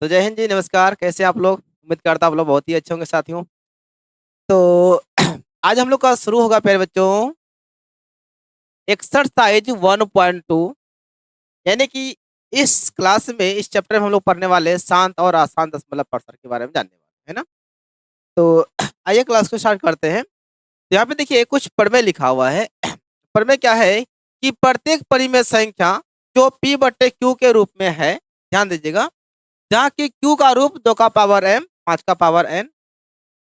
तो जय हिंद जी, नमस्कार। कैसे हैं आप लोग? उम्मीद करता हूँ आप लोग बहुत ही अच्छे होंगे साथियों। तो आज हम लोग का शुरू होगा प्यारे बच्चों एक्सरसाइज 1.2 यानी कि इस क्लास में इस चैप्टर में हम लोग पढ़ने वाले हैं शांत और अशांत दशमलव प्रसार के बारे में जानने वाले हैं, है ना? तो आइए क्लास को स्टार्ट करते हैं। तो यहाँ पे देखिए कुछ प्रमेय लिखा हुआ है। प्रमेय क्या है कि प्रत्येक परिमेय संख्या जो p बटे क्यू के रूप में है, ध्यान दीजिएगा, जहाँ की q का रूप 2 का पावर m 5 का पावर n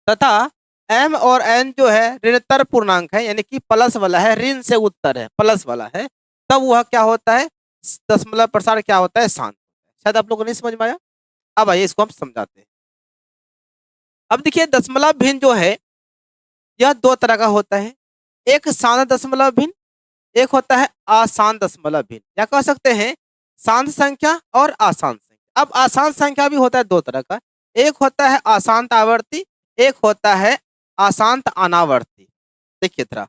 तथा m और n जो है ऋणतर पूर्णांक है, यानी कि प्लस वाला है, ऋण से उत्तर है, प्लस वाला है, तब वह क्या होता है, दशमलव प्रसार क्या होता है, शांत। शायद आप लोगों को नहीं समझ में आया। अब आइए इसको हम समझाते हैं। अब देखिए दशमलव भिन्न जो है यह दो तरह का होता है। एक शांत दशमलव भिन्न, एक होता है अशांत दशमलव भिन्न, या कह सकते हैं शांत संख्या और अशांत संख्या। अब अशांत संख्या भी होता है दो तरह का, एक होता है अशांत आवर्ती, एक होता है अशांत अनावर्ती। देखिए थोड़ा,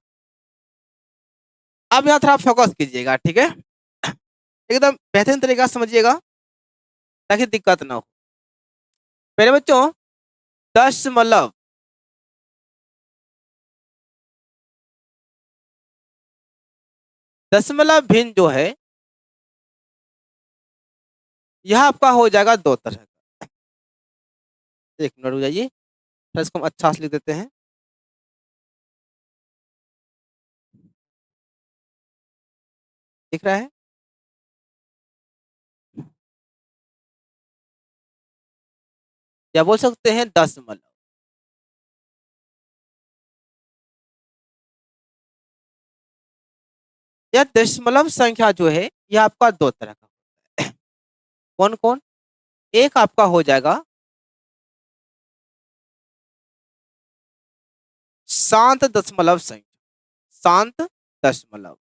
अब यहाँ थोड़ा फोकस कीजिएगा, ठीक है? एकदम बेहतरीन तरीका से समझिएगा ताकि दिक्कत ना हो। मेरे बच्चों, दशमलव दशमलव भिन्न जो है यह आपका हो जाएगा दो तरह का। एक मिनट रुक जाइए, थोड़ा इसको हम अच्छा से लिख देते हैं। दिख रहा है? या बोल सकते हैं दशमलव। यह दशमलव संख्या जो है यह आपका दो तरह का होता है। कौन कौन? एक आपका हो जाएगा शांत दशमलव संख्या, शांत दशमलव,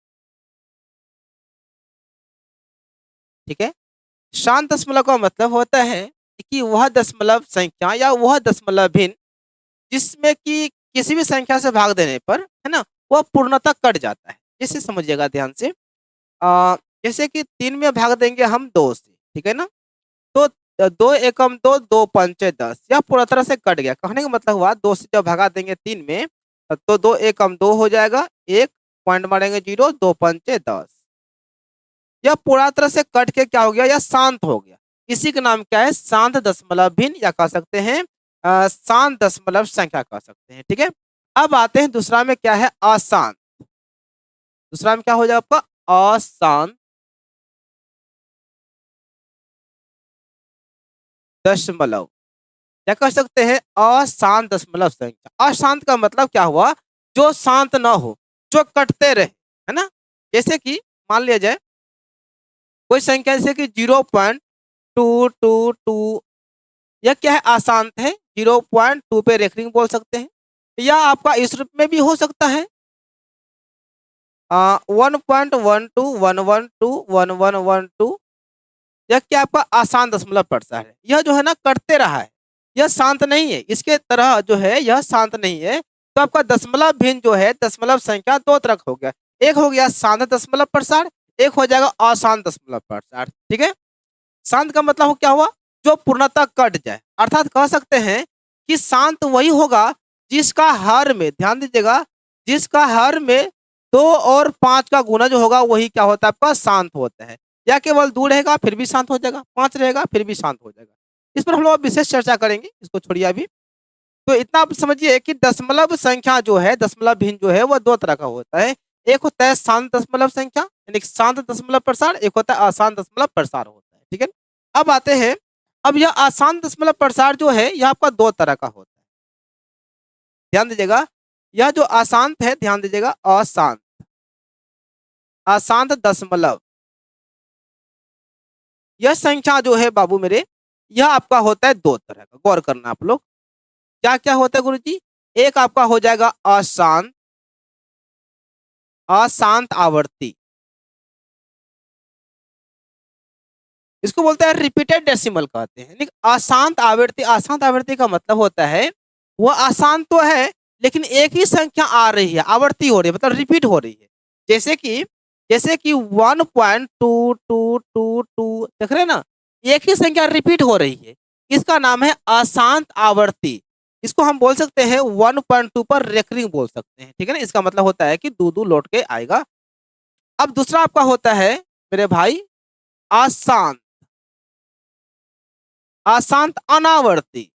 ठीक है? शांत दशमलव का मतलब होता है कि वह दशमलव संख्या या वह दशमलव भिन्न जिसमें कि किसी भी संख्या से भाग देने पर, है ना, वह पूर्णतः कट जाता है। जैसे समझिएगा ध्यान से, जैसे कि 3 में भाग देंगे हम 2 से, ठीक है ना? तो 2 एकम 2, 2 पंचे 10, यह पूरा तरह से कट गया। कहने का मतलब हुआ 2 से जब भगा देंगे 3 में, तो 2 एकम 2 हो जाएगा, 1 पॉइंट मारेंगे 0, 2 पंचे 10। यह पूरा तरह से कट के क्या हो गया, यह शांत हो गया। इसी का नाम क्या है, शांत दशमलव भिन्न, या कह सकते हैं शांत दशमलव संख्या कह सकते हैं, ठीक है? अब आते हैं दूसरा में क्या है, अशांत। दूसरा में क्या हो जाएगा आपका, अशांत दशमलव, क्या कह सकते हैं, अशांत दशमलव संख्या। अशांत का मतलब क्या हुआ, जो शांत ना हो, जो कटते रहे, है ना? जैसे कि मान लिया जाए कोई संख्या जैसे कि 0.222, यह क्या है, अशांत है। 0.2 पे रेखरिंग बोल सकते हैं, या आपका इस रूप में भी हो सकता है 1.12 1112, यह क्या आपका आसान दशमलव प्रसार है। यह जो है ना कटते रहा है, यह शांत नहीं है। इसके तरह जो है यह शांत नहीं है। तो आपका दशमलव भिन्न जो है दशमलव संख्या दो तरह का हो गया, एक हो गया शांत दशमलव प्रसार, एक हो जाएगा अशांत दशमलव प्रसार, ठीक है? शांत का मतलब क्या हुआ, जो पूर्णतः कट जाए। अर्थात कह सकते हैं कि शांत वही होगा जिसका हर में, ध्यान दीजिएगा, जिसका हर में 2 और 5 का गुना जो होगा वही क्या होता है आपका, शांत होता है। या केवल 2 रहेगा फिर भी शांत हो जाएगा, 5 रहेगा फिर भी शांत हो जाएगा। इस पर हम लोग विशेष चर्चा करेंगे, इसको छोड़िए अभी। तो इतना आप समझिए कि दशमलव संख्या जो है, दशमलव भिन्न जो है वह दो तरह का होता है। एक होता है शांत दशमलव संख्या यानी कि शांत दशमलव प्रसार, एक होता है अशांत दशमलव प्रसार होता है, ठीक है? अब आते हैं, अब यह अशांत दशमलव प्रसार जो है यह आपका दो तरह का होता है। ध्यान दीजिएगा, यह जो अशांत है, ध्यान दीजिएगा, अशांत, अशांत दशमलव, यह संख्या जो है बाबू मेरे, यह आपका होता है दो तरह का। गौर करना आप लोग, क्या क्या होता है गुरुजी? एक आपका हो जाएगा अशांत, अशांत आवर्ती, इसको बोलते हैं रिपीटेड डेसिमल कहते हैं। लेकिन अशांत आवृत्ति, अशांत आवृत्ति का मतलब होता है वह अशांत तो है लेकिन एक ही संख्या आ रही है, आवर्ती हो रही है, मतलब रिपीट हो रही है। जैसे कि 1.2222, देख रहे हैं ना, एक ही संख्या रिपीट हो रही है। इसका नाम है अशांत आवर्ती। इसको हम बोल सकते हैं 1.2 पर रेकरिंग बोल सकते हैं, ठीक है ना। इसका मतलब होता है कि दू लौट के आएगा। अब दूसरा आपका होता है मेरे भाई अशांत, अशांत अनावर्ती।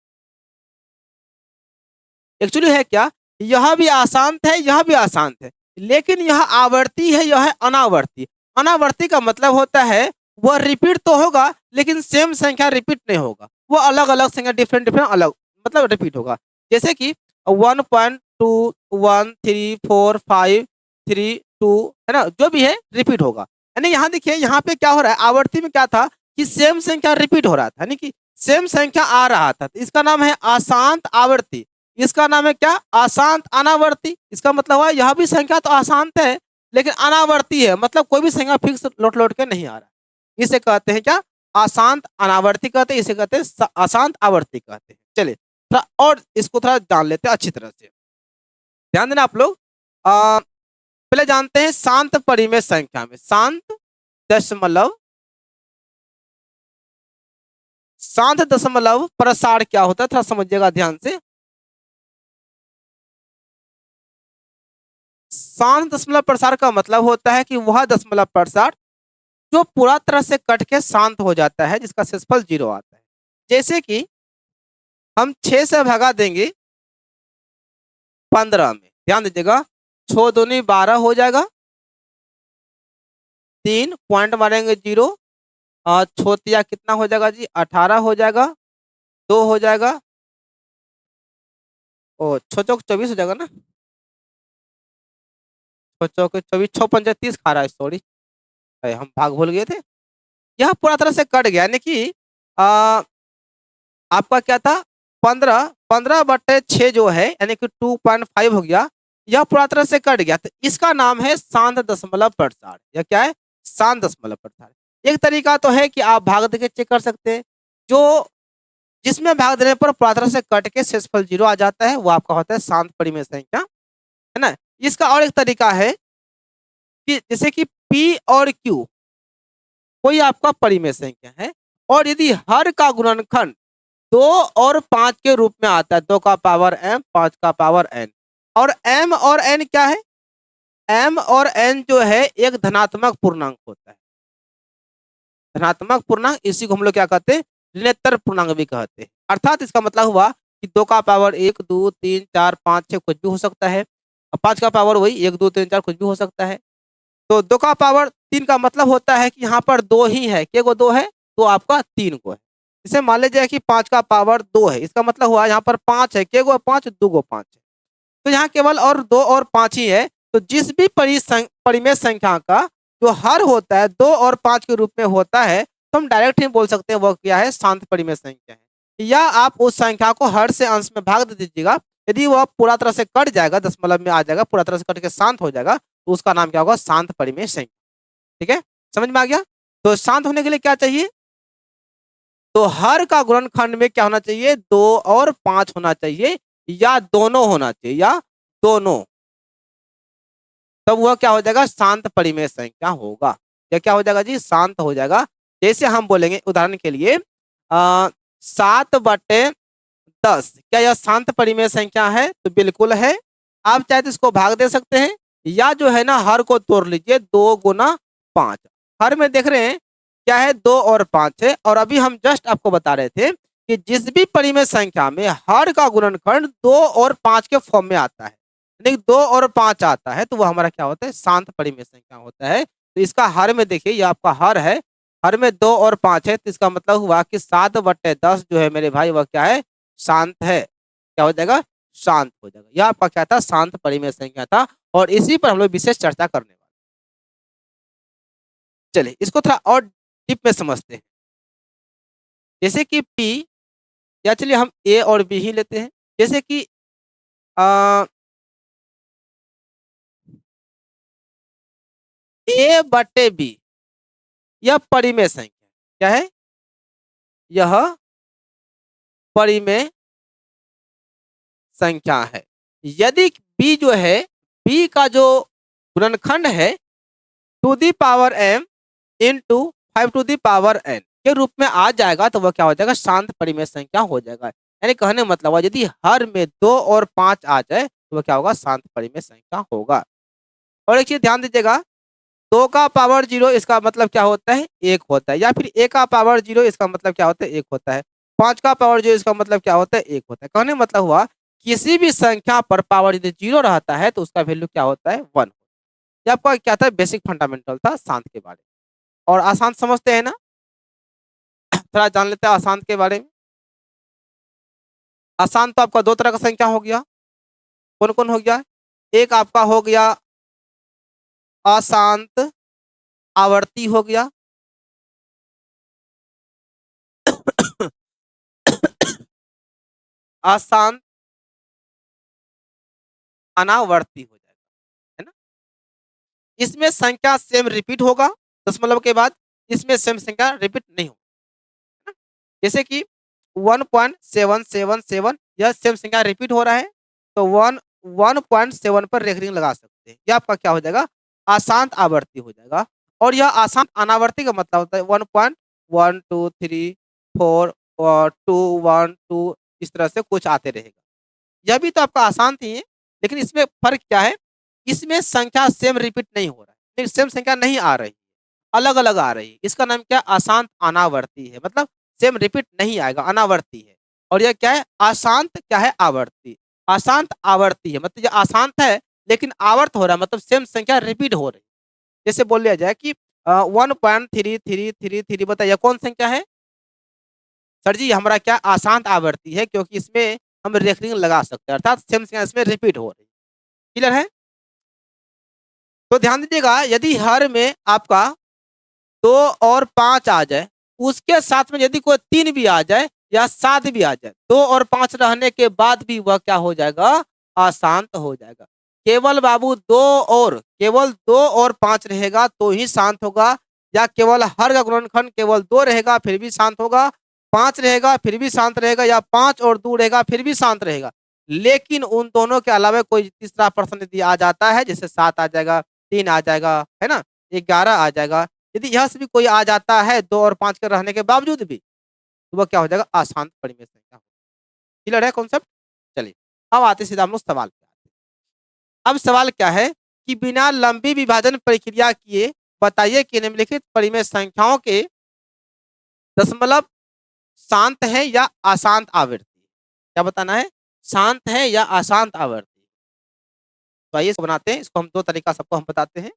एक्चुअली है क्या, यह भी अशांत है, यह भी अशांत है, लेकिन यह आवर्ती है, यह है अनावर्ती। अनावर्ती का मतलब होता है वह रिपीट तो होगा लेकिन सेम संख्या रिपीट नहीं होगा, वो अलग अलग संख्या डिफरेंट डिफरेंट अलग मतलब रिपीट होगा। जैसे कि 1.2 1 3 4 5 3 2 है ना, जो भी है रिपीट होगा। यानी यहाँ देखिए, यहाँ पे क्या हो रहा है, आवर्ती में क्या था कि सेम संख्या रिपीट हो रहा था, यानी कि सेम संख्या आ रहा था, तो इसका नाम है अशांत आवर्ती। इसका नाम है क्या, अशांत अनावर्ती। इसका मतलब हुआ यह भी संख्या तो अशांत है लेकिन अनावर्ती है, मतलब कोई भी संख्या फिक्स लौट लौट के नहीं आ रहा। इसे कहते हैं क्या, अशांत अनावर्ती कहते हैं, इसे कहते हैं अशांत आवर्ती कहते हैं। चलिए थोड़ा और इसको थोड़ा जान लेते हैं अच्छी तरह से, ध्यान देना आप लोग। पहले जानते हैं शांत परिमेय संख्या में शांत दशमलव, शांत दशमलव प्रसार क्या होता है, थोड़ा समझिएगा ध्यान से। शांत दशमलव प्रसार का मतलब होता है कि वह दशमलव प्रसार जो पूरा तरह से कट के शांत हो जाता है, जिसका शेषफल 0 आता है। जैसे कि हम 6 से भगा देंगे 15 में, ध्यान दीजिएगा, 6 दूनी 12 हो जाएगा, 3 पॉइंट मारेंगे 0, छोतिया कितना हो जाएगा जी, 18 हो जाएगा, 2 हो जाएगा, ओ छो चौक 24 हो जाएगा ना, छो चौक 24, 6 पंजे 30 खा रहा है, सॉरी हम भाग भूल गए थे। यह पूरा तरह से कट गया, यानी कि आपका क्या था, 15 बटे 6 जो है यानी कि 2.5 हो गया, यह पूरा तरह से कट गया, तो इसका नाम है शांत दशमलव प्रसार। यह क्या है, शांत दशमलव प्रसार। एक तरीका तो है कि आप भाग देके चेक कर सकते हैं, जो जिसमें भाग देने पर पूरा तरह से कट के शेषफल 0 आ जाता है, वो आपका होता है शांत परिमेय संख्या, है ना। इसका और एक तरीका है कि जैसे कि P और Q कोई आपका परिमेय संख्या है, और यदि हर का गुणनखंड 2 और 5 के रूप में आता है, 2 का पावर m 5 का पावर n, और m और n क्या है, m और n जो है एक धनात्मक पूर्णांक होता है। धनात्मक पूर्णांक इसी को हम लोग क्या कहते हैं, ऋणोत्तर पूर्णांक भी कहते हैं। अर्थात इसका मतलब हुआ कि 2 का पावर 1 2 3 4 5 6 कुछ भी हो सकता है, और 5 का पावर वही 1 2 3 4 कुछ भी हो सकता है। तो 2 का पावर 3 का मतलब होता है कि यहाँ पर 2 ही है, के गो 2 है, तो आपका 3 को है। इसे मान लीजिए कि 5 का पावर 2 है, इसका मतलब हुआ यहाँ पर 5 है, के गो 5 2 गो 5 है, तो यहाँ केवल और 2 और 5 ही है। तो जिस भी परिमेय संख्या का जो हर होता है 2 और 5 के रूप में होता है, तो हम डायरेक्ट ही बोल सकते हैं वह क्या है, शांत परिमेय संख्या है। या आप उस संख्या को हर से अंश में भाग दे दीजिएगा, यदि वह पूरा तरह से कट जाएगा, दशमलव में आ जाएगा, पूरा तरह से कट के शांत हो जाएगा, तो उसका नाम क्या होगा, शांत परिमेय संख्या। ठीक है, समझ में आ गया। तो शांत होने के लिए क्या चाहिए, तो हर का गुणनखंड में क्या होना चाहिए, 2 और 5 होना चाहिए, या दोनों होना चाहिए, या दोनों, तब वह क्या हो जाएगा, शांत परिमेय संख्या होगा। या क्या हो जाएगा जी, शांत हो जाएगा। जैसे हम बोलेंगे उदाहरण के लिए 7/10, क्या यह शांत परिमेय संख्या है, तो बिल्कुल है। आप चाहे तो इसको भाग दे सकते हैं, या जो है ना हर को तोड़ लीजिए, 2 गुना 5, हर में देख रहे हैं क्या है, 2 और 5 है। और अभी हम जस्ट आपको बता रहे थे कि जिस भी परिमेय संख्या में हर का गुणनखंड 2 और 5 के फॉर्म में आता है, यानी 2 और 5 आता है, तो वो हमारा क्या होता है, शांत परिमेय संख्या होता है। तो इसका हर में देखिए, ये आपका हर है, हर में 2 और 5 है, तो इसका मतलब हुआ कि 7/10 जो है मेरे भाई, वह क्या है, शांत है। क्या हो जाएगा, शांत हो जाएगा। यह आपका क्या था, शांत परिमेय संख्या था, और इसी पर हम लोग विशेष चर्चा करने वाले। चलिए इसको थोड़ा और डीप में समझते हैं। जैसे कि P, या चलिए हम A और B ही लेते हैं। जैसे कि A/B, यह परिमेय संख्या क्या है, यह परिमेय संख्या है। यदि B जो है, B का जो गुणनखंड है 2 the power m into 5 to the power n, के रूप में आ जाएगा तो वह क्या हो जाएगा, शांत परिमेय संख्या हो जाएगा। यानी कहने मतलब हुआ यदि हर में 2 और 5 आ जाए तो वह क्या होगा, शांत परिमेय संख्या होगा। और एक चीज ध्यान दीजिएगा, 2 का पावर 0 इसका मतलब क्या होता है, 1 होता है, या फिर 1 का पावर 0 इसका मतलब क्या होता है, 1 होता है। 5 का पावर 0 इसका मतलब क्या होता है, 1 होता है। कहने मतलब हुआ किसी भी संख्या पर पावर यदि 0 रहता है तो उसका वैल्यू क्या होता है, 1। ये आपका क्या था, बेसिक फंडामेंटल था शांत के बारे में। और आसान समझते हैं ना, थोड़ा जान लेते हैं अशांत के बारे में। अशांत तो आपका 2 तरह का संख्या हो गया, कौन कौन हो गया, एक आपका हो गया अशांत आवर्ती हो गया अशांत अनावर्ती हो जाएगा, है ना। इसमें संख्या सेम रिपीट होगा, दशमलव के बाद इसमें सेम संख्या रिपीट नहीं होगा। जैसे कि 1.777 यह सेम संख्या रिपीट हो रहा है तो 1.7 पर रेखरिंग लगा सकते हैं। यह आपका क्या हो जाएगा, अशांत आवर्ती हो जाएगा। और यह अशांत अनावर्ती का मतलब होता है 1.123 4 और 2 1 2 इस तरह से कुछ आते रहेगा। यह भी तो आपका अशांत ही है, लेकिन इसमें फर्क क्या है, इसमें संख्या सेम रिपीट नहीं हो रहा है, लेकिन सेम संख्या नहीं आ रही, अलग अलग आ रही है। इसका नाम क्या है, अशांत अनावर्ती है, मतलब सेम रिपीट नहीं आएगा, अनावर्ती है। और यह क्या है, अशांत क्या है, आवर्ती। अशांत आवर्ती है मतलब ये अशांत है लेकिन आवर्त हो रहा है, मतलब सेम संख्या रिपीट हो रही है। जैसे बोल लिया जाए कि 1.3333 बताइए कौन संख्या है, सर जी हमारा क्या अशांत आवर्ती है, क्योंकि इसमें हम रेखरिंग लगा सकते हैं, अर्थात सेम संख्या इसमें रिपीट हो रही है। क्लियर है। तो ध्यान दीजिएगा, यदि हर में आपका 2 और 5 आ जाए, उसके साथ में यदि कोई 3 भी आ जाए या 7 भी आ जाए, 2 और 5 रहने के बाद भी वह क्या हो जाएगा, अशांत हो जाएगा। केवल बाबू 2 और 5 रहेगा तो ही शांत होगा, या केवल हर का गुणनखंड केवल 2 रहेगा फिर भी शांत होगा, 5 रहेगा फिर भी शांत रहेगा, या 5 और 2 रहेगा फिर भी शांत रहेगा। लेकिन उन दोनों के अलावा कोई तीसरा प्रश्न यदि आ जाता है, जैसे 7 आ जाएगा, 3 आ जाएगा, है ना, 11 आ जाएगा, यदि यह से भी कोई आ जाता है 2 और 5 के रहने के बावजूद भी, तो वह क्या हो जाएगा, अशांत परिमेय संख्या। क्लियर है कॉन्सेप्ट। चलिए अब आते सीधा हम लोग सवाल पे आते हैं। अब सवाल क्या है कि बिना लंबी विभाजन प्रक्रिया किए बताइए कि निम्नलिखित परिमेय संख्याओं के दशमलव शांत है या अशांत आवृत्ति। क्या बताना है, शांत है या अशांत आवृत्ति। तो आइए इसको बनाते हैं, इसको हम 2 तरीका सबको हम बताते हैं,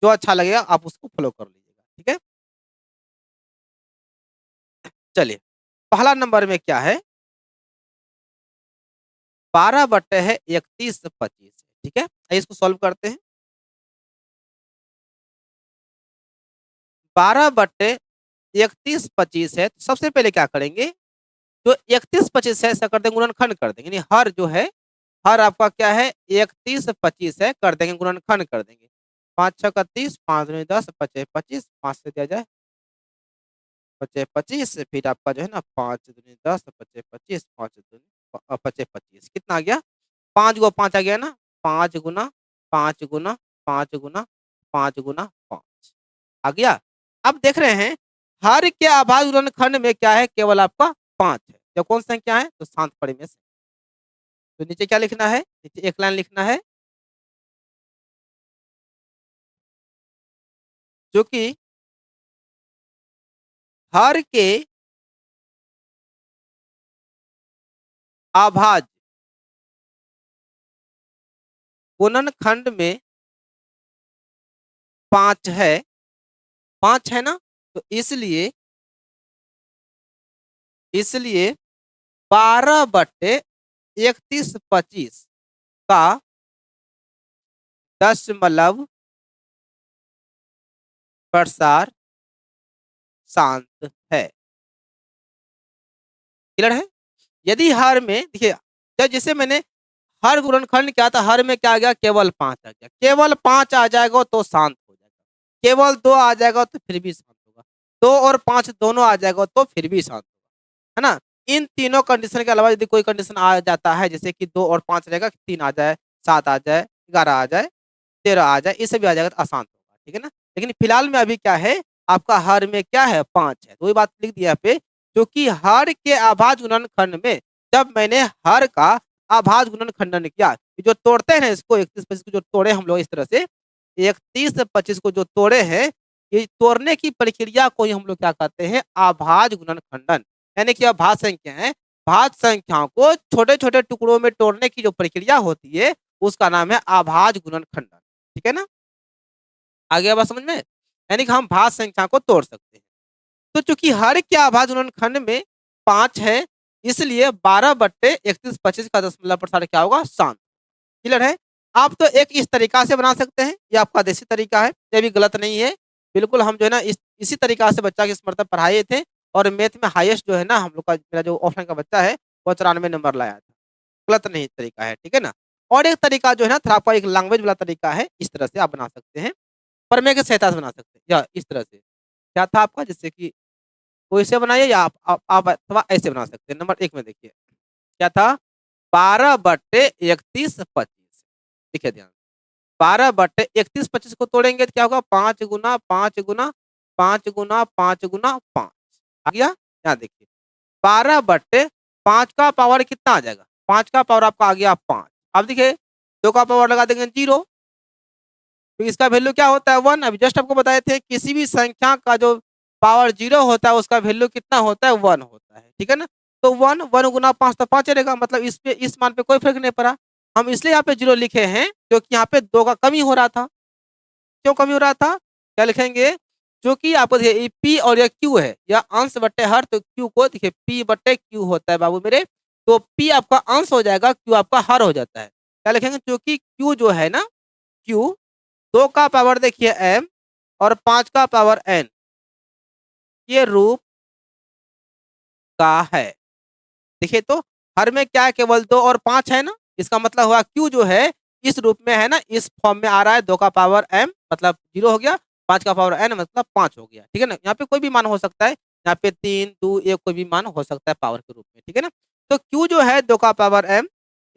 जो अच्छा लगेगा आप उसको फॉलो कर लीजिएगा, ठीक है। चलिए पहला नंबर में क्या है, 12 बटे है 31 25, ठीक है। आइए इसको सॉल्व करते हैं। 12 बटे 31 25 है, तो सबसे पहले क्या करेंगे, जो 31 25 है ऐसा कर देंगे गुणनखंड कर देंगे, यानी हर जो है, हर आपका क्या है 31 25 है, कर देंगे गुणनखंड कर देंगे। 5 6 का 30, 5 दूनी 10, 5 25, 5 से दिया जाए 25 25, फिर आपका जो है ना 5 दूनी 10, 25 25, 5 दूनी 25 25 कितना आ गया, 5 गो 5 आ गया ना, 5 गुना 5 गुना 5 गुना 5 गुना 5 आ गया। अब देख रहे हैं हर के अभाज्य गुणनखंड में क्या है, केवल आपका 5 है, तो कौन संख्या है, तो शांत परिमेय संख्या। तो नीचे क्या लिखना है, नीचे एक लाइन लिखना है, जो कि हर के अभाज्य गुणनखंड में 5 है, 5 है ना, तो इसलिए इसलिए 12 बटे 31 25 का दशमलव प्रसार शांत है। क्लियर है। यदि हर में देखिए, जैसे मैंने हर गुणनखंड क्या था, हर में क्या आ गया, केवल 5 आ गया, केवल 5 आ जाएगा तो शांत हो जाएगा, केवल 2 आ जाएगा तो फिर भी शांत होगा, 2 और 5 दोनों आ जाएगा तो फिर भी शांत होगा, है ना। इन तीनों कंडीशन के अलावा यदि कोई कंडीशन आ जाता है, जैसे कि 2 और 5 रहेगा, 3 आ जाए, 7 आ जाए, 11 आ जाए, 13 आ जाए, इससे भी आ जाएगा तो अशांत होगा, ठीक है ना। लेकिन फिलहाल में अभी क्या है, आपका हर में क्या है 5 है। तो वही बात लिख दिया यहाँ पे, क्योंकि हर के अभाज्य गुणनखंड में जब मैंने हर का अभाज्य गुणनखंडन किया, जो तोड़ते हैं ना इसको 31-25 को जो तोड़े हम लोग इस तरह से 31-25 को जो तोड़े हैं, ये तोड़ने की प्रक्रिया को ही हम लोग क्या कहते हैं अभाज्य गुणनखंडन। यानी कि अभाज्य संख्या है, भाज्य संख्याओं को छोटे-छोटे टुकड़ों में तोड़ने की जो प्रक्रिया होती है उसका नाम है अभाज्य गुणनखंडन। ठीक है ना? आ गया बात समझ में? यानी कि हम भाज्य संख्या को तोड़ सकते हैं। तो चूंकि हर के अभाज्य गुणनखंड में 5 है, इसलिए 12/31-25 का दशमलव प्रसार क्या होगा 7। क्लियर है? आप तो एक इस तरीका से बना सकते हैं, ये आपका देसी तरीका है, ये भी गलत नहीं है। बिल्कुल हम जो है ना इसी तरीका से बच्चा की स्मृति पढ़ाए थे और मैथ में हाईएस्ट जो है ना हम लोग का मेरा जो ऑफलाइन का बच्चा है वो 94 नंबर लाया था। गलत नहीं तरीका है, ठीक है ना? और एक तरीका जो है ना थोड़ा आपका एक लैंग्वेज वाला तरीका है, इस तरह से आप बना सकते हैं। प्रमेय की सहायता से बना सकते हैं या इस तरह से। क्या था आपका जैसे कि वो ऐसे बनाइए या आप अथवा ऐसे बना सकते हैं। नंबर 1 में देखिए, क्या था 12/31-25 देखिए ध्यान 12/31-25 को तोड़ेंगे तो क्या होगा 5 गुना 5 गुना 5 गुना 5 गुना 5 आ गया। यहाँ देखिए 12/5 का पावर कितना आ जाएगा 5 का पावर आपका आ गया 5। अब देखिए 2 का पावर लगा देंगे 0, तो इसका वैल्यू क्या होता है 1। अभी जस्ट आपको बताए थे किसी भी संख्या का जो पावर 0 होता है उसका वैल्यू कितना होता है 1 होता है, ठीक है ना? तो 1 1 गुना 5 तो 5 रहेगा, मतलब इस मान पे कोई फर्क नहीं पड़ा। हम इसलिए यहाँ पे 0 लिखे हैं क्योंकि यहाँ पे 2 का कमी हो रहा था। क्यों कमी हो रहा था? क्या लिखेंगे? क्योंकि आपको देखिए ये P और ये Q है, या अंश बट्टे हर, तो Q को देखिए P बट्टे Q होता है बाबू मेरे, तो P आपका अंश हो जाएगा, Q आपका हर हो जाता है। क्या लिखेंगे? क्योंकि Q जो है ना Q 2 का पावर देखिए m और 5 का पावर n ये रूप का है। देखिए तो हर में क्या है केवल 2 और 5 है ना, इसका मतलब हुआ Q जो है इस रूप में है ना, इस फॉर्म में आ रहा है। 2 का पावर m मतलब 0 हो गया, 5 का पावर n मतलब 5 हो गया, ठीक है ना? यहाँ पे कोई भी मान हो सकता है, यहाँ पे 3 2 1 कोई भी मान हो सकता है पावर के रूप में, ठीक है ना? तो Q जो है 2 का पावर m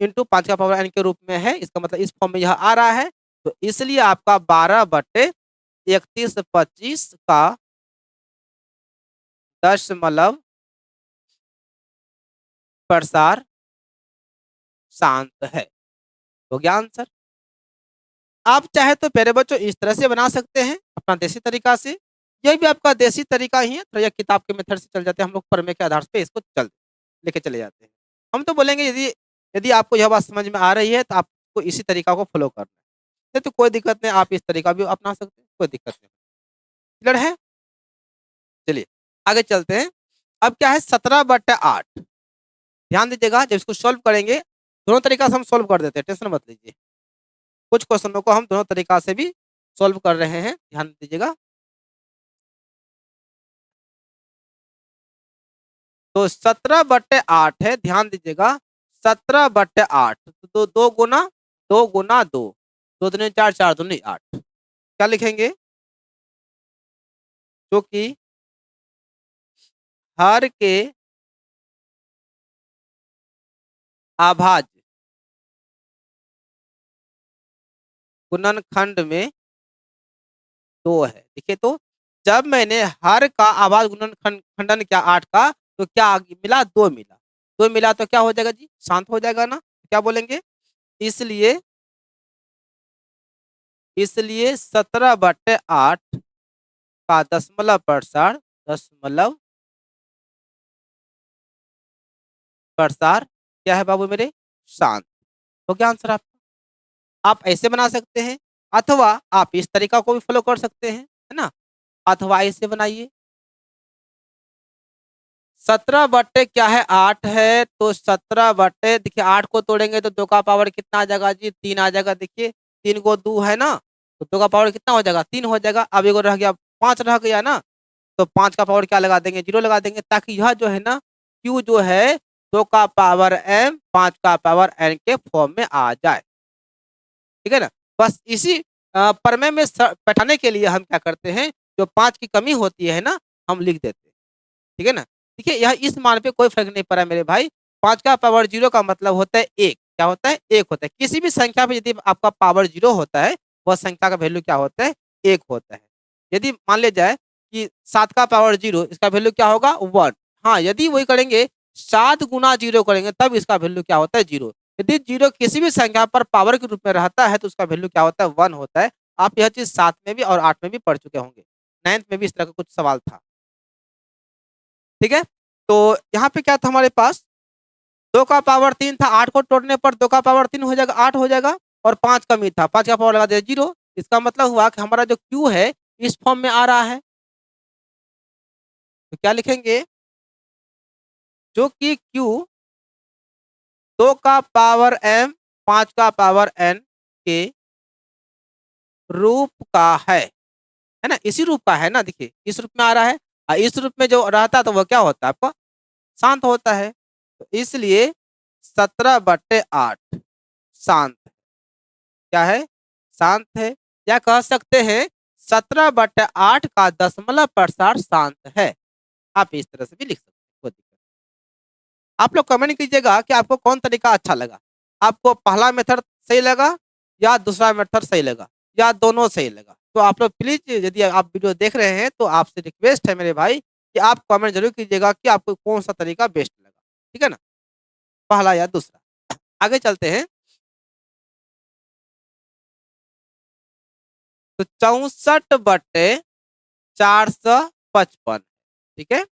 इंटू 5 का पावर n के रूप में है, इसका मतलब इस फॉर्म में यह आ रहा है। तो इसलिए आपका 12/31-25 का दशमलव प्रसार शांत है। हो गया आंसर। आप चाहे तो प्यारे बच्चों इस तरह से बना सकते हैं अपना देसी तरीका से, यह भी आपका देसी तरीका ही है, तो यह किताब के मेथड से चल जाते हैं हम लोग, प्रमेय के आधार पे इसको चल लेके चले जाते हैं। हम तो बोलेंगे यदि यदि आपको यह बात समझ में आ रही है तो आपको इसी तरीका को फॉलो करना है, नहीं तो कोई दिक्कत नहीं, आप इस तरीका भी अपना सकते हैं, कोई दिक्कत नहीं। क्लियर है? चलिए आगे चलते हैं। अब क्या है 17/8, ध्यान दीजिएगा जब इसको सॉल्व करेंगे दोनों तरीका से हम सॉल्व कर देते हैं, टेंशन मत लीजिए। कुछ क्वेश्चनों को हम दोनों तरीका से भी सॉल्व कर रहे हैं, ध्यान दीजिएगा। तो 17/8 है, ध्यान दीजिएगा 17/8, तो 2 गुना 2 गुना 2, 2 दूनी 4 4 दूनी 8, क्या लिखेंगे? जो कि हर के अभाज्य गुणनखंड में 2 है। देखिए तो जब मैंने हर का अभाज्य खंडन किया 8 का, तो क्या मिला 2 मिला, 2 मिला तो क्या हो जाएगा जी शांत हो जाएगा ना, क्या बोलेंगे? इसलिए इसलिए 17/8 का दशमलव प्रसार क्या है बाबू मेरे? शांत। तो क्या आंसर आपका? आप ऐसे बना सकते हैं अथवा आप इस तरीका को भी फॉलो कर सकते हैं, है ना? अथवा ऐसे बनाइए 17 बट्टे क्या है 8 है, तो 17 बट्टे देखिए 8 को तोड़ेंगे तो 2 का पावर कितना आ जाएगा जी 3 आ जाएगा। देखिए 3 को 2 है ना, तो 2 का पावर कितना हो जाएगा 3 हो जाएगा। अब एगो रह गया 5 रह गया ना, तो 5 का पावर क्या लगा देंगे 0 लगा देंगे, ताकि यह जो है ना Q जो है 2 का पावर m 5 का पावर n के फॉर्म में आ जाए, ठीक है ना? बस इसी प्रमेय में बैठाने के लिए हम क्या करते हैं, जो 5 की कमी होती है ना हम लिख देते हैं, ठीक है ना? देखिए यह इस मान पे कोई फर्क नहीं पड़ा मेरे भाई। 5 का पावर 0 का मतलब होता है 1, क्या होता है 1 होता है। किसी भी संख्या पे यदि आपका पावर 0 होता है, वह संख्या का वैल्यू क्या होता है 1 होता है। यदि मान लिया जाए कि 7 का पावर 0 इसका वैल्यू क्या होगा 1। हाँ, यदि वही करेंगे 7 गुना 0 करेंगे तब इसका वैल्यू क्या होता है 0। यदि 0 किसी भी संख्या पर पावर के रूप में रहता है तो उसका वैल्यू क्या होता है 1 होता है। आप यह चीज 7 में भी और 8 में भी पढ़ चुके होंगे। 9th में भी इस तरह का कुछ सवाल था। ठीक है, तो यहाँ पे क्या था हमारे पास 2 का पावर 3 था, 8 को तोड़ने पर 2 का पावर 3 हो जाएगा, 8 हो जाएगा और 5 कमी था, 5 का पावर लगा दिया 0। इसका मतलब हुआ कि हमारा जो क्यू है इस फॉर्म में आ रहा है। तो क्या लिखेंगे, जो कि क्यू 2 का पावर m 5 का पावर n के रूप का है ना, इसी रूप का है ना, देखिए इस रूप में आ रहा है। इस रूप में जो रहता है तो वह क्या होता है आपका शांत होता है। तो इसलिए 17/8 शांत क्या है, शांत है। या कह सकते हैं 17/8 का दशमलव प्रसार शांत है। आप इस तरह से भी लिख सकते हैं, कोई दिक्कत नहीं। आप लोग कमेंट कीजिएगा कि आपको कौन तरीका अच्छा लगा। आपको पहला मेथड सही लगा या दूसरा मेथड सही लगा या दोनों सही लगा। तो आप लोग प्लीज यदि आप वीडियो देख रहे हैं तो आपसे रिक्वेस्ट है मेरे भाई कि आप कमेंट जरूर कीजिएगा कि आपको कौन सा तरीका बेस्ट लगा। ठीक है ना, पहला या दूसरा। आगे चलते हैं। तो 64/455। ठीक है,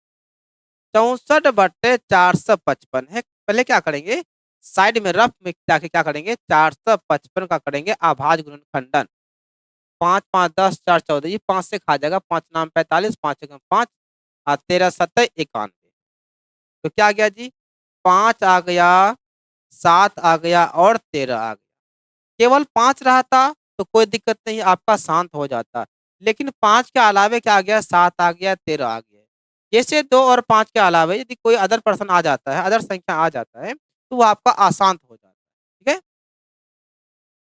64/455 है। पहले क्या करेंगे, साइड में रफ में जाके क्या करेंगे 455 का करेंगे अभाज्य गुणनखंडन। 5 5 10 4 14, ये 5 से खा जाएगा, 5 नाम 45, 5 एकम 5 और 13 7 91। तो क्या आ गया जी, 5 आ गया, 7 आ गया और 13 आ गया। केवल 5 रहता तो कोई दिक्कत नहीं, आपका शांत हो जाता। लेकिन 5 के अलावे क्या आ गया, 7 आ गया, 13 आ गया। जैसे 2 और 5 के अलावे यदि कोई अदर पर्सन आ जाता है, अदर संख्या आ जाता है तो वो आपका अशांत हो जाता है। ठीक है,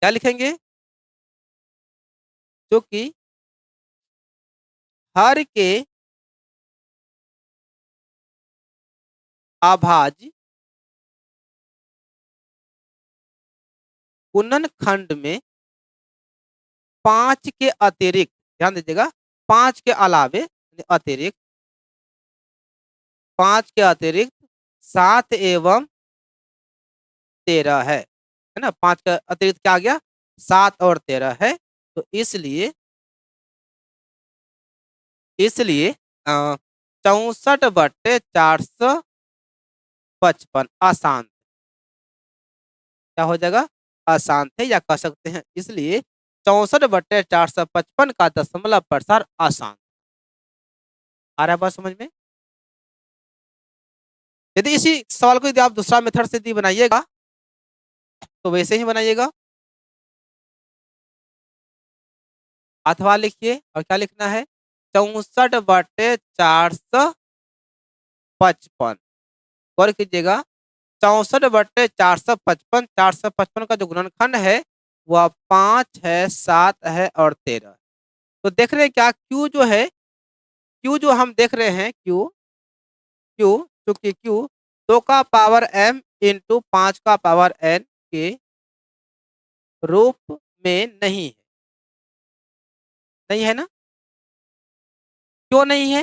क्या लिखेंगे, जो कि हर के अभाज्य गुणनखंड में 5 के अतिरिक्त, ध्यान दीजिएगा, 5 के अलावे अतिरिक्त, 5 के अतिरिक्त 7 एवं 13 है ना। 5 का अतिरिक्त क्या आ गया, 7 और 13 है। तो इसलिए इसलिए 64/455 अशांत क्या हो जाएगा, अशांत है। या कह सकते हैं इसलिए 64/455 का दशमलव प्रसार अशांत। आ रहा है बात समझ में। यदि इसी सवाल को यदि आप दूसरा मेथड से यदि बनाइएगा तो वैसे ही बनाइएगा, अथवा लिखिए और क्या लिखना है 64/455 गौर कीजिएगा। 64/455, 455 का जो गुणनखंड है वह 5 है, 7 है और 13। तो देख रहे हैं क्या, क्यू जो है, क्यू जो हम देख रहे हैं, क्यू क्यू चूंकि क्यू 2 का पावर m इंटू 5 का पावर n के रूप में नहीं है। नहीं है ना, क्यों नहीं है,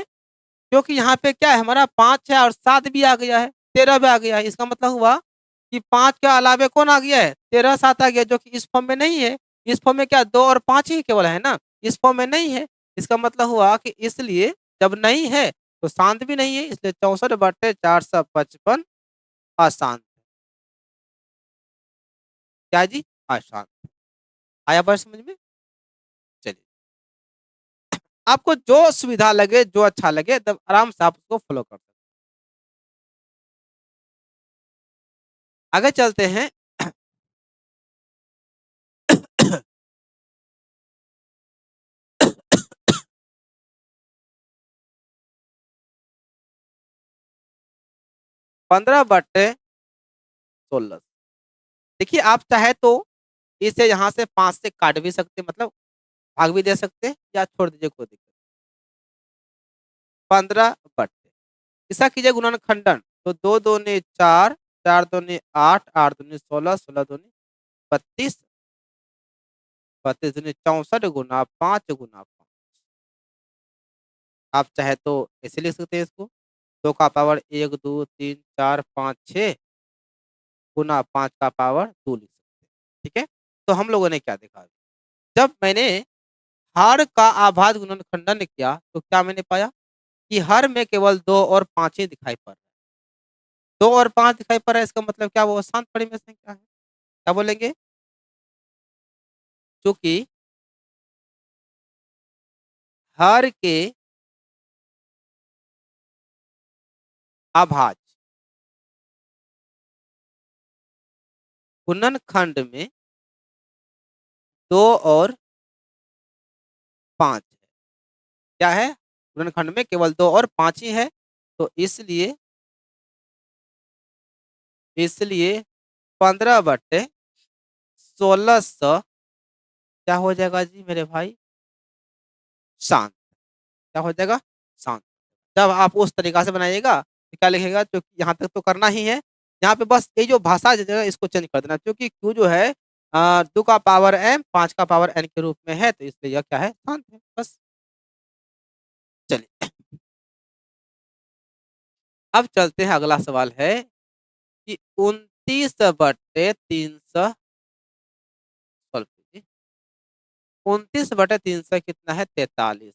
क्योंकि यहाँ पे क्या है, हमारा 5 है और 7 भी आ गया है, 13 भी आ गया है। इसका मतलब हुआ कि 5 के अलावे कौन आ गया है, 13 7 आ गया, जो कि इस फॉर्म में नहीं है। इस फॉर्म में क्या 2 और 5 ही केवल है ना, इस फॉर्म में नहीं है। इसका मतलब हुआ कि इसलिए जब नहीं है तो शांत भी नहीं है, इसलिए 64/455 अशांत। क्या जी, अशांत। आया बात समझ में। चलिए, आपको जो सुविधा लगे, जो अच्छा लगे, एकदम आराम से आप उसको फॉलो कर सकते हैं। आगे चलते हैं। 15/16। देखिए आप चाहे तो इसे यहाँ से 5 से काट भी सकते हैं, मतलब भाग भी दे सकते हैं या छोड़ दीजिए, कोई दिक्कत नहीं। 15/, इसका कीजिए गुणनखंडन। तो 2 दूनी 4, 4 दूनी 8, 8 दूनी 16, 16 दूनी 32, 32 दूनी 64 गुना 5 गुना 5। आप चाहे तो ऐसे लिख सकते हैं इसको, 2 का पावर 1, 2, 3, 4, 5, 6 गुना 5 का पावर 2 लिख सकते हैं, ठीक है? तो हम लोगों ने क्या देखा, जब मैंने हर का आभाज्य गुणनखंडन किया, तो क्या मैंने पाया कि हर में केवल 2 और 5 ही दिखाई पड़ रहा है। 2 और 5 दिखाई पड़ रहा है, इसका मतलब क्या, वो अशांत परिमेय संख्या है। क्या बोलेंगे? चूँकि हर के अभाज्य गुणनखंड में 2 और 5 है। क्या है? गुणनखंड में केवल 2 और 5 ही है, तो इसलिए इसलिए 15/1600 क्या हो जाएगा जी मेरे भाई? शांत। क्या हो जाएगा? शांत। जब आप उस तरीका से बनाइएगा, तो क्या लिखिएगा, क्योंकि यहाँ तक तो करना ही है। यहाँ पे बस ये जो भाषा जो है इसको चेंज कर देना, क्योंकि q जो है 2 का पावर m 5 का पावर n के रूप में है, तो इसलिए यह क्या है? शांत है, बस। चलिए, अब चलते हैं, अगला सवाल है कि 29/300 सॉल्व कीजिए। 29/300 कितना है? 43।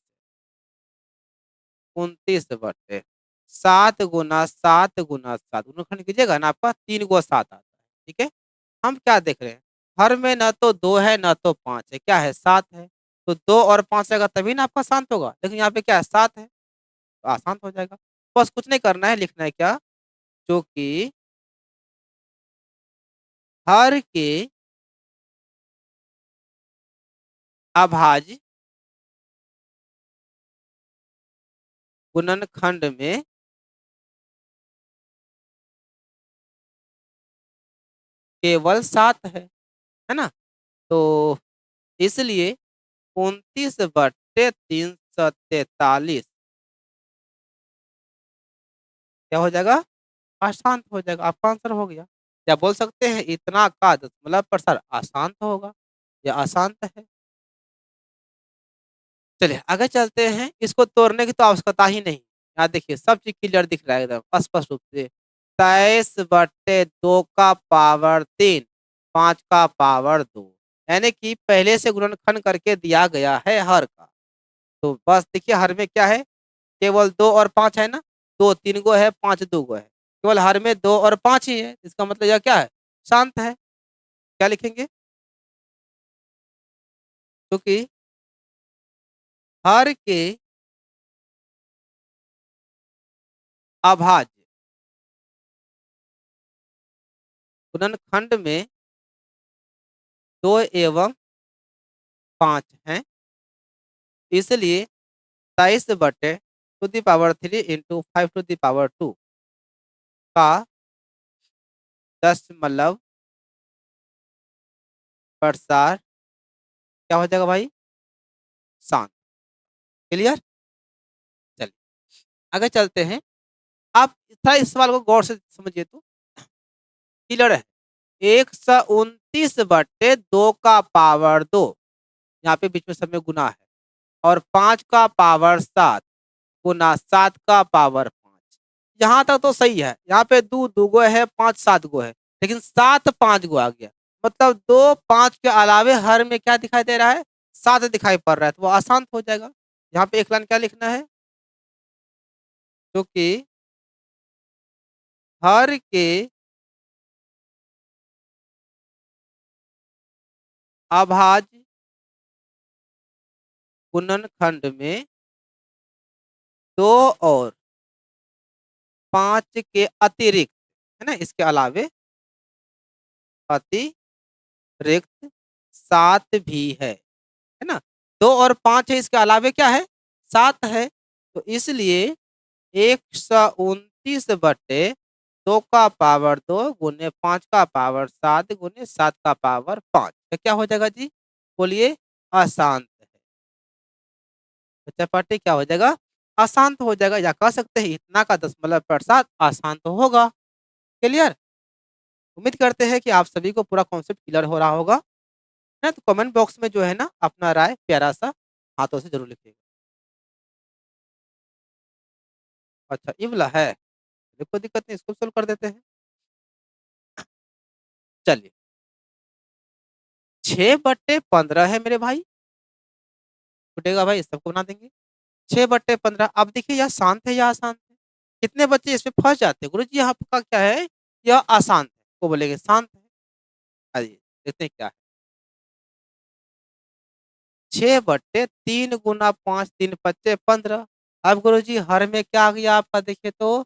29/7 गुना 7 गुना 7 गुणनखंड कीजिएगा ना, आपका 3 गो 7 आता है, ठीक है? हम क्या देख रहे हैं, हर में न तो 2 है न तो 5 है, क्या है? 7 है। तो 2 और 5 आएगा तभी ना आपका शांत होगा, लेकिन यहाँ पे क्या है? 7 है, तो अशांत हो जाएगा। बस कुछ नहीं करना है, लिखना है क्या, जो कि हर के अभाज्य गुणनखंड में केवल 7 है ना? तो इसलिए 29/343 क्या हो जाएगा? अशांत हो जाएगा। आपका आंसर हो गया। या बोल सकते हैं इतना का दशमलव प्रसार अशांत होगा या अशांत है। चलिए आगे चलते हैं। इसको तोड़ने की तो आवश्यकता ही नहीं। यहाँ देखिए सब चीज क्लियर दिख रहा है एकदम स्पष्ट रूप से। 23/2 का पावर 3 5 का पावर 2 यानी कि पहले से गुणनखंड करके दिया गया है हर का। तो बस देखिए हर में क्या है, केवल 2 और 5 है ना, 2 3 गो है, 5 2 गो है, केवल हर में 2 और 5 ही है, इसका मतलब यह क्या है? शांत है। क्या लिखेंगे? क्योंकि हर के अभाज्य गुणनखंड में 2 एवं 5 हैं, इसलिए 23/2 इंटू 5 का दशमलव प्रसार क्या हो जाएगा भाई? शांत। क्लियर? चलिए आगे चलते हैं। आप थोड़ा इस सवाल को गौर से समझिए तो क्लियर है। 129/2 का पावर 2 यहाँ पे बीच में सब में गुना है, और 5 का पावर 7 गुना 7 का पावर 5। यहाँ तक तो सही है। यहाँ पे 2 2 गो है, 5 7 गो है, लेकिन 7 5 गो आ गया, मतलब 2 5 के अलावे हर में क्या दिखाई दे रहा है? 7 दिखाई पड़ रहा है, तो वो अशांत हो जाएगा। यहाँ पे एक लाइन क्या लिखना है, क्योंकि हर के अभाज्य गुणनखंड में 2 और 5 के अतिरिक्त, है ना, इसके अलावे अतिरिक्त 7 भी है ना? 2 और 5 है, इसके अलावे क्या है? 7 है। तो इसलिए 129/2 का पावर 2 गुने 5 का पावर 7 गुने 7 का पावर 5 क्या हो जाएगा जी? बोलिए। अशांत है। बच्चा पार्टी क्या हो जाएगा? अशांत हो जाएगा, या कह सकते हैं इतना का दशमलव प्रसाद अशांत होगा। क्लियर? उम्मीद करते हैं कि आप सभी को पूरा कॉन्सेप्ट क्लियर हो रहा होगा। है ना? तो कमेंट बॉक्स में जो है ना अपना राय प्यारा सा हाथों से जरूर लिखिएगा। अच्छा ये वाला है, कोई दिक्कत नहीं, इसको सोल्व कर देते हैं। चलिए 6/15 है मेरे भाई, छूटेगा भाई, सबको बना देंगे। 6/15, अब देखिए यह शांत है या अशांत है? कितने बच्चे इसमें फंस जाते हैं, गुरु जी आपका क्या है, यह अशांत है, को बोलेंगे शांत है। आइए देखते हैं क्या है। 6/3 गुना 5, 3×5 = 15। अब गुरु जी हर में क्या आ गया आपका, देखिए तो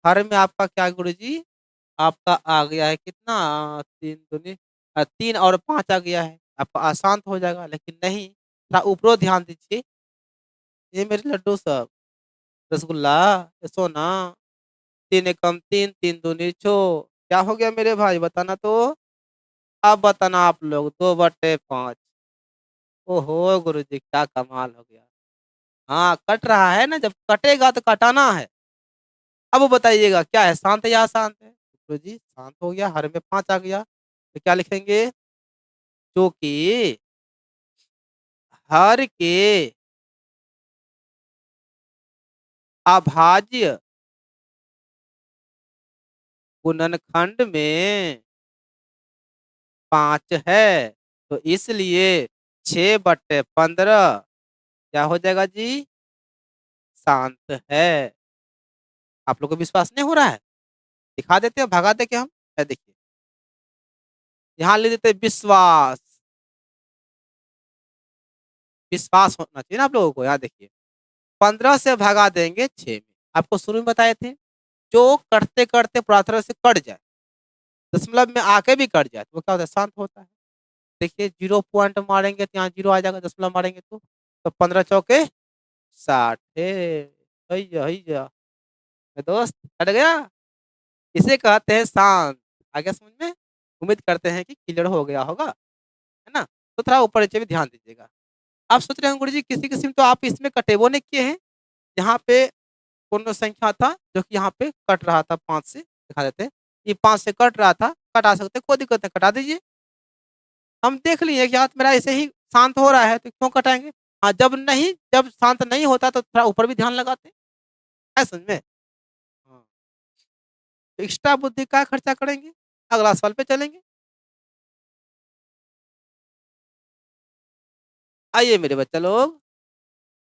हर में आपका क्या है गुरु जी, आपका आ गया है कितना, 3 और 5 आ गया है, आपका अशांत हो जाएगा, लेकिन नहीं, थोड़ा ऊपर ध्यान दीजिए। ये मेरे लड्डू सब, रसगुल्ला, ये सोना, 3 × 3, 3×2 = 6, क्या हो गया मेरे भाई, बताना तो, अब बताना आप लोग, 2/5। ओहो गुरु जी क्या कमाल हो गया। हाँ कट रहा है ना, जब कटेगा तो कटाना है। अब वो बताइएगा क्या है, शांत है या अशांत है, गुरु जी शांत हो गया, हर में 5 आ गया, तो क्या लिखेंगे, जो कि हर के अभाज्य गुणनखंड में 5 है, तो इसलिए 6/15 क्या हो जाएगा जी, शांत है। आप लोग को विश्वास नहीं हो रहा है, दिखा देते हैं, भगा दे के हम, देखिए यहाँ ले देते हैं विश्वास, विश्वास होना चाहिए ना आप लोगों को। यहाँ देखिए 15 से भगा देंगे 6 में, आपको शुरू में बताए थे, जो करते करते पूरा तरह से कट जाए, दशमलव में आके भी कट जाए, तो वो क्या होता है, शांत होता है। देखिए 0 पॉइंट मारेंगे तो यहाँ 0 आ जाएगा, दशमलव मारेंगे तो 15×4 = 60 है दोस्त, हट गया। इसे कहते हैं शांत। आगे समझ में, उम्मीद करते हैं कि क्लियर हो गया होगा, है ना। तो थोड़ा ऊपर नीचे भी ध्यान दीजिएगा। आप सोच रहे हैं गुरु जी किसी किस्म तो आप इसमें कटेबो नहीं किए हैं, यहाँ पे पूर्ण संख्या था जो कि यहाँ पे कट रहा था 5 से, दिखा देते हैं, ये 5 से कट रहा था, कटा सकते हैं, कोई दिक्कत नहीं, कटा दीजिए। हम देख लिए कि हाथ मेरा ऐसे ही शांत हो रहा है तो क्यों कटाएंगे। हाँ जब नहीं, जब शांत नहीं होता तो थोड़ा ऊपर भी ध्यान लगाते हैं, है समझ में। हाँ, तो एक्स्ट्रा बुद्धि का खर्चा करेंगे, अगला सवाल पे चलेंगे। आइए मेरे बच्चे लोग,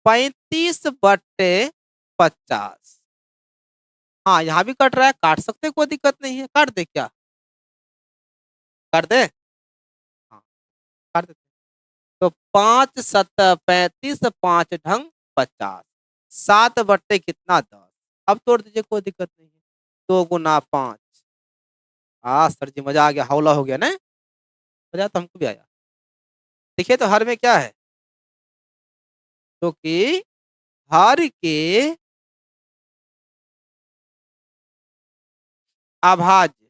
35/50, हाँ यहाँ भी कट रहा है, काट सकते हैं, कोई दिक्कत नहीं है, काट दे क्या, काट दे, हाँ काट देते। तो 5×7 = 35, 5×ढंग 50, 7 बट्टे कितना 10, अब तोड़ दीजिए, कोई दिक्कत नहीं है, 2 × 5। हाँ सर जी मजा आ गया, हौला हो गया ना, मजा तो हमको भी आया। देखिए तो हर में क्या है, तो कि हर के अभाज्य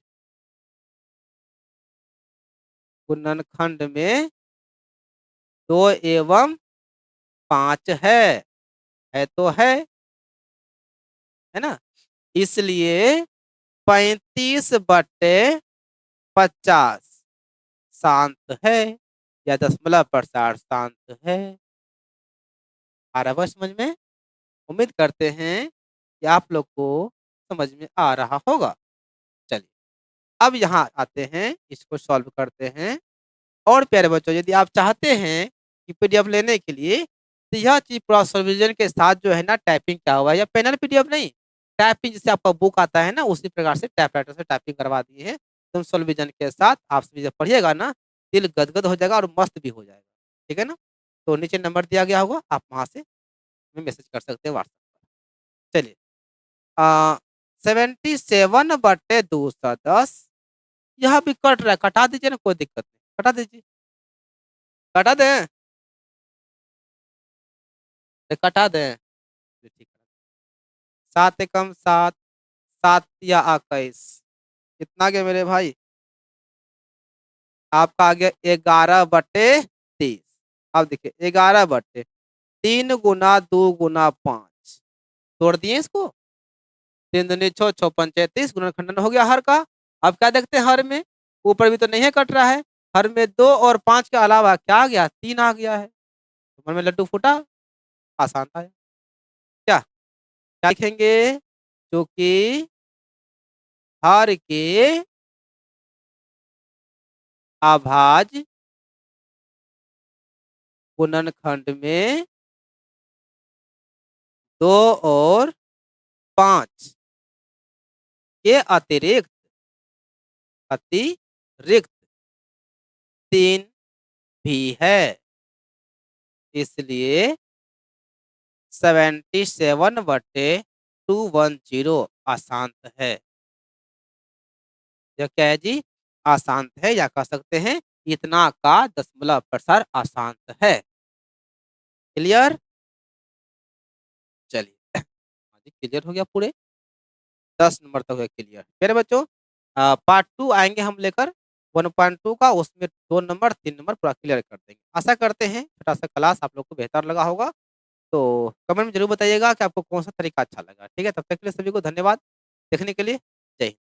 गुणनखंड में 2 एवं 5 है तो है ना, इसलिए 35/50 शांत है, या दशमलव प्रसार शांत है। आ रहा है समझ में, उम्मीद करते हैं कि आप लोग को समझ में आ रहा होगा। चलिए अब यहाँ आते हैं, इसको सॉल्व करते हैं। और प्यारे बच्चों यदि आप चाहते हैं कि पीडीएफ लेने के लिए, तो यह चीज पूरा सॉल्यूशन के साथ जो है ना टाइपिंग क्या हुआ है, या पैनल पीडीएफ नहीं, टाइपिंग जैसे आपका बुक आता है ना, उसी प्रकार से टाइपराइटर से टाइपिंग करवा दिए हैं, तुम सॉल्यूशन के साथ आप सभी जब पढ़िएगा ना, दिल गदगद हो जाएगा और मस्त भी हो जाएगा, ठीक है ना। तो नीचे नंबर दिया गया होगा, आप वहां से मैसेज कर सकते हैं व्हाट्सएप पर। चलिए 77/210, यह भी कट रहा है, कटा दीजिए ना, कोई दिक्कत नहीं, कटा दीजिए, कटा दें, तो कटा दें, तो ठीक है। 7 × 7, 7×21, कितना गया मेरे भाई, आपका आ गया 11/30। अब देखिए 11/3 × 2 × 5, तोड़ दिए इसको, 3×2 = 6, 5×6 = 30, गुणनखंडन हो गया हर का। अब क्या देखते हैं हर में, ऊपर भी तो नहीं है कट रहा है, हर में 2 और 5 के अलावा क्या आ गया, 3 आ गया है, तो मन में लड्डू फूटा, आसान था। क्या क्या लिखेंगे, जो कि हर के अभाज्य गुणनखंड में 2 और 5 के अतिरिक्त 3 भी है। इसलिए 77/210 अशांत है। यह क्या है जी? अशांत है, या कह सकते हैं इतना का दशमलव प्रसार अशांत है। क्लियर? चलिए क्लियर हो गया पूरे 10 नंबर तक है क्लियर। मेरे बच्चों पार्ट 2 आएंगे हम लेकर 1.2 का, उसमें 2 नंबर 3 नंबर पूरा क्लियर कर देंगे। आशा करते हैं छोटा सा क्लास आप लोग को बेहतर लगा होगा। तो कमेंट में जरूर बताइएगा कि आपको कौन सा तरीका अच्छा लगा। ठीक है, तब तक के लिए सभी को धन्यवाद देखने के लिए। जय हिंद।